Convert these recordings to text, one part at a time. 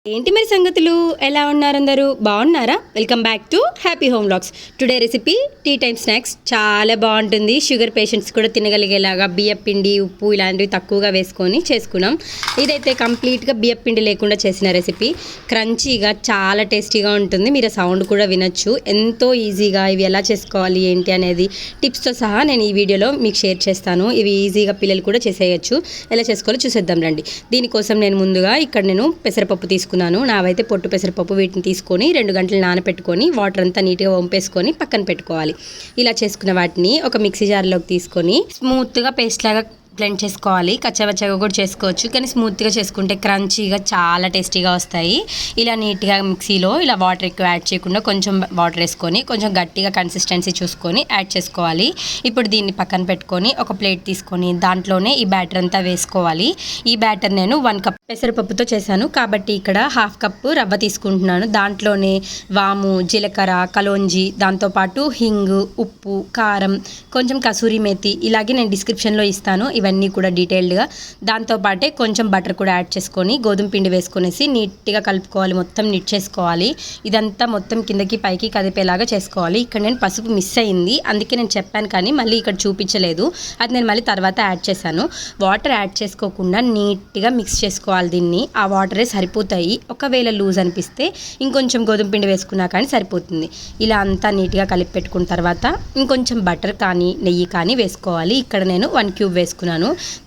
ఏంటి మరి సంగతులు ఎలా ఉన్నారు అందరూ బాగున్నారా? Welcome back to happy home vlogs. Today recipe tea time snacks. చాలా బాగుంటుంది. షుగర్ పేషెంట్స్ కూడా తినగలిగేలాగా బియ్యం పిండి ఉప్పు ఇలాంటివి తక్కువగా వేసుకొని చేసుకున్నాం. ఇదైతే కంప్లీట్గా బియ్యం పిండి లేకుండా చేసిన రెసిపీ. క్రంచీగా చాలా టేస్టీగా ఉంటుంది. మీరు సౌండ్ కూడా వినొచ్చు. ఎంతో ఈజీగా ఇవి ఎలా చేసుకోవాలి ఏంటి అనేది టిప్స్తో సహా నేను ఈ వీడియోలో మీకు షేర్ చేస్తాను. ఇవి ఈజీగా పిల్లలు కూడా చేసేయచ్చు. ఎలా చేసుకోవాలో చూసేద్దాం రండి. దీనికోసం నేను ముందుగా ఇక్కడ నేను పెసరపప్పు తీసుకున్నాను. నావైతే పొట్టు పెసరపప్పు. వీటిని తీసుకొని 2 గంటలు నానపెట్టుకొని వాటర్ అంతా నీట్గా వంపేసుకొని పక్కన పెట్టుకోవాలి. ఇలా చేసుకున్న వాటిని ఒక మిక్సీ జార్లోకి తీసుకొని స్మూత్గా పేస్ట్ లాగా బ్లెండ్ చేసుకోవాలి. కచ్చవచ్చగా కూడా చేసుకోవచ్చు, కానీ స్మూత్గా చేసుకుంటే క్రంచీగా చాలా టేస్టీగా వస్తాయి. ఇలా నీట్గా మిక్సీలో ఇలా వాటర్ ఎక్కువ యాడ్ చేయకుండా కొంచెం వాటర్ వేసుకొని కొంచెం గట్టిగా కన్సిస్టెన్సీ చూసుకొని యాడ్ చేసుకోవాలి. ఇప్పుడు దీన్ని పక్కన పెట్టుకొని ఒక ప్లేట్ తీసుకొని దాంట్లోనే ఈ బ్యాటర్ అంతా వేసుకోవాలి. ఈ బ్యాటర్ నేను 1 కప్ పెసరపప్పుతో చేశాను కాబట్టి ఇక్కడ 1/2 కప్పు రవ్వ తీసుకుంటున్నాను. దాంట్లోనే వాము, జీలకర్ర, కలోంజీ, దాంతోపాటు హింగు, ఉప్పు, కారం, కొంచెం కసూరి మేతి ఇలాగే నేను డిస్క్రిప్షన్లో ఇస్తాను ఇవన్నీ కూడా డీటెయిల్డ్గా. దాంతోపాటే కొంచెం బటర్ కూడా యాడ్ చేసుకొని గోధుమ పిండి వేసుకొనేసి నీట్గా కలుపుకోవాలి. మొత్తం నీట్ చేసుకోవాలి. ఇదంతా మొత్తం కిందకి పైకి కదిపేలాగా చేసుకోవాలి. ఇక్కడ నేను పసుపు మిస్ అయింది, అందుకే నేను చెప్పాను కానీ మళ్ళీ ఇక్కడ చూపించలేదు. అది నేను మళ్ళీ తర్వాత యాడ్ చేశాను. వాటర్ యాడ్ చేసుకోకుండా నీట్గా మిక్స్ చేసుకోవాలి. దీన్ని ఆ వాటరే సరిపోతాయి. ఒకవేళ లూజ్ అనిపిస్తే ఇంకొంచెం గోధుమ పిండి వేసుకున్నా కానీ సరిపోతుంది. ఇలా అంతా నీట్గా కలిపి పెట్టుకున్న తర్వాత ఇంకొంచెం బటర్ కానీ నెయ్యి కానీ వేసుకోవాలి. ఇక్కడ నేను 1 క్యూబ్ వేసుకున్నాను.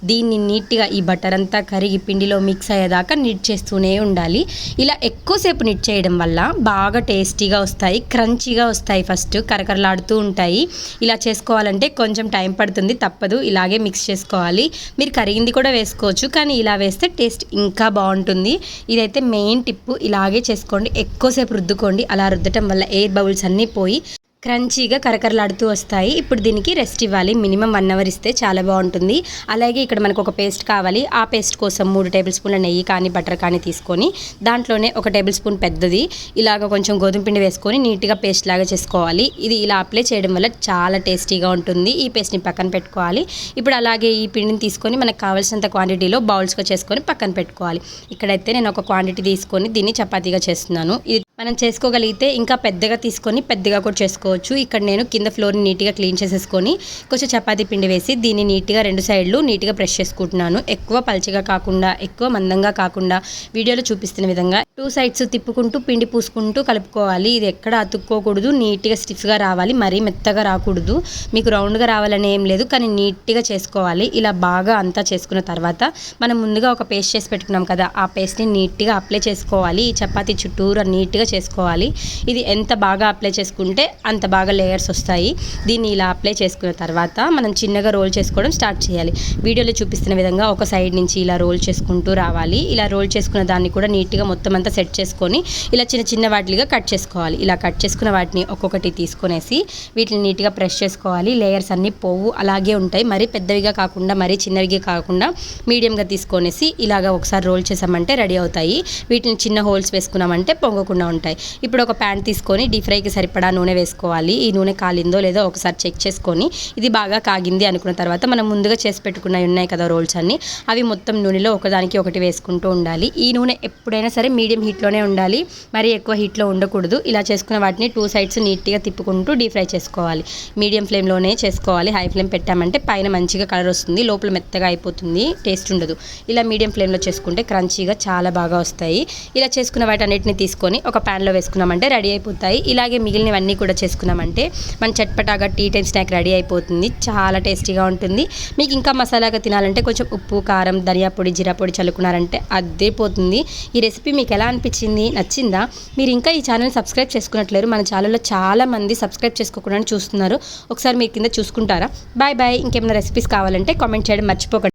దీన్ని నీట్గా ఈ బటర్ అంతా కరిగి పిండిలో మిక్స్ అయ్యేదాకా నిట్ చేస్తూనే ఉండాలి. ఇలా ఎక్కువసేపు నిట్ చేయడం వల్ల బాగా టేస్టీగా వస్తాయి, క్రంచీగా వస్తాయి. ఫస్ట్ కరకరలాడుతూ ఉంటాయి. ఇలా చేసుకోవాలంటే కొంచెం టైం పడుతుంది, తప్పదు. ఇలాగే మిక్స్ చేసుకోవాలి. మీరు కరిగింది కూడా వేసుకోవచ్చు, కానీ ఇలా వేస్తే టేస్ట్ ఇంకా బాగుంటుంది. ఇదైతే మెయిన్ టిప్. ఇలాగే చేసుకోండి, ఎక్కువసేపు రుద్దుకోండి. అలా రుద్దటం వల్ల ఎయిర్ బబుల్స్ అన్నీ పోయి క్రంచీగా కరకరలాడుతూ వస్తాయి. ఇప్పుడు దీనికి రెస్ట్ ఇవ్వాలి. మినిమం 1 అవర్ ఇస్తే చాలా బాగుంటుంది. అలాగే ఇక్కడ మనకు ఒక పేస్ట్ కావాలి. ఆ పేస్ట్ కోసం 3 టేబుల్ స్పూన్ల నెయ్యి కానీ బటర్ కానీ తీసుకొని దాంట్లోనే 1 టేబుల్ స్పూన్ పెద్దది ఇలాగ కొంచెం గోధుమ పిండి వేసుకొని నీట్గా పేస్ట్ లాగా చేసుకోవాలి. ఇది ఇలా అప్లై చేయడం వల్ల చాలా టేస్టీగా ఉంటుంది. ఈ పేస్ట్ని పక్కన పెట్టుకోవాలి. ఇప్పుడు అలాగే ఈ పిండిని తీసుకొని మనకు కావాల్సినంత క్వాంటిటీలో బౌల్స్గా చేసుకొని పక్కన పెట్టుకోవాలి. ఇక్కడైతే నేను ఒక క్వాంటిటీ తీసుకొని దీన్ని చపాతీగా చేస్తున్నాను. ఇది మనం చేసుకోగలిగితే ఇంకా పెద్దగా తీసుకొని పెద్దగా కూడా చేసుకోవచ్చు. ఇక్కడ నేను కింద ఫ్లోర్ని నీట్గా క్లీన్ చేసేసుకొని కొంచెం చపాతీ పిండి వేసి దీన్ని నీట్గా 2 సైడ్లు నీట్గా ప్రెస్ చేసుకుంటున్నాను. ఎక్కువ పల్చగా కాకుండా ఎక్కువ మందంగా కాకుండా వీడియోలో చూపిస్తున్న విధంగా 2 సైడ్స్ తిప్పుకుంటూ పిండి పూసుకుంటూ కలుపుకోవాలి. ఇది ఎక్కడ అతుక్కోకూడదు, నీట్గా స్టిఫ్గా రావాలి, మరీ మెత్తగా రాకూడదు. మీకు రౌండ్గా రావాలని ఏం లేదు, కానీ నీట్గా చేసుకోవాలి. ఇలా బాగా అంతా చేసుకున్న తర్వాత మనం ముందుగా ఒక పేస్ట్ చేసి పెట్టుకున్నాం కదా, ఆ పేస్ట్ని నీట్గా అప్లై చేసుకోవాలి. ఈ చపాతీ చుట్టూరా నీట్గా చేసుకోవాలి. ఇది ఎంత బాగా అప్లై చేసుకుంటే అంత బాగా లేయర్స్ వస్తాయి. దీన్ని ఇలా అప్లై చేసుకున్న తర్వాత మనం చిన్నగా రోల్ చేసుకోవడం స్టార్ట్ చేయాలి. వీడియోలో చూపిస్తున్న విధంగా ఒక సైడ్ నుంచి ఇలా రోల్ చేసుకుంటూ రావాలి. ఇలా రోల్ చేసుకున్న దాన్ని కూడా నీట్గా మొత్తం అంతా సెట్ చేసుకొని ఇలా చిన్న చిన్న వాటిగా కట్ చేసుకోవాలి. ఇలా కట్ చేసుకున్న వాటిని ఒక్కొక్కటి తీసుకొనేసి వీటిని నీట్గా ప్రెస్ చేసుకోవాలి. లేయర్స్ అన్నీ పోవు, అలాగే ఉంటాయి. మరీ పెద్దవిగా కాకుండా మరీ చిన్నవిగా కాకుండా మీడియంగా తీసుకొనేసి ఇలాగ ఒకసారి రోల్ చేసామంటే రెడీ అవుతాయి. వీటిని చిన్న హోల్స్ వేసుకున్నామంటే పొంగకుండా ఉంటాయి. ఇప్పుడు ఒక ప్యాన్ తీసుకొని డీప్ ఫ్రైకి సరిపడా నూనె వేసుకోవాలి. ఈ నూనె కాలిందో లేదో ఒకసారి చెక్ చేసుకొని ఇది బాగా కాగింది అనుకున్న తర్వాత మనం ముందుగా చేసి పెట్టుకున్నవి ఉన్నాయి కదా రోల్స్ అన్ని, అవి మొత్తం నూనెలో ఒకదానికి ఒకటి వేసుకుంటూ ఉండాలి. ఈ నూనె ఎప్పుడైనా సరే మీడియం హీట్లోనే ఉండాలి, మరీ ఎక్కువ హీట్లో ఉండకూడదు. ఇలా చేసుకున్న వాటిని 2 సైడ్స్ నీట్గా తిప్పుకుంటూ డీప్ ఫ్రై చేసుకోవాలి. మీడియం ఫ్లేమ్లోనే చేసుకోవాలి. హై ఫ్లేమ్ పెట్టామంటే పైన మంచిగా కలర్ వస్తుంది, లోపల మెత్తగా అయిపోతుంది, టేస్ట్ ఉండదు. ఇలా మీడియం ఫ్లేమ్లో చేసుకుంటే క్రంచీగా చాలా బాగా వస్తాయి. ఇలా చేసుకున్న వాటి అన్నిటిని తీసుకొని ఒక ప్యాన్లో వేసుకున్నామంటే రెడీ అయిపోతాయి. ఇలాగే మిగిలినవన్నీ కూడా చేసుకున్నామంటే మన చట్పటాగా టీ టైమ్ స్నాక్ రెడీ అయిపోతుంది. చాలా టేస్టీగా ఉంటుంది. మీకు ఇంకా మసాలాగా తినాలంటే కొంచెం ఉప్పు, కారం, ధనియా పొడి, జీరా పొడి చల్లుకున్నారంటే అదే పోతుంది. ఈ రెసిపీ మీకు ఎలా అనిపించింది? నచ్చిందా? మీరు ఇంకా ఈ ఛానల్ని సబ్స్క్రైబ్ చేసుకున్నట్లేరు. మన ఛానల్లో చాలా మంది సబ్స్క్రైబ్ చేసుకోకుండా చూస్తున్నారు. ఒకసారి మీరు కింద చూసుకుంటారా? Bye bye. ఇంకేమైనా రెసిపీస్ కావాలంటే కామెంట్ చేయడం మర్చిపోకండి.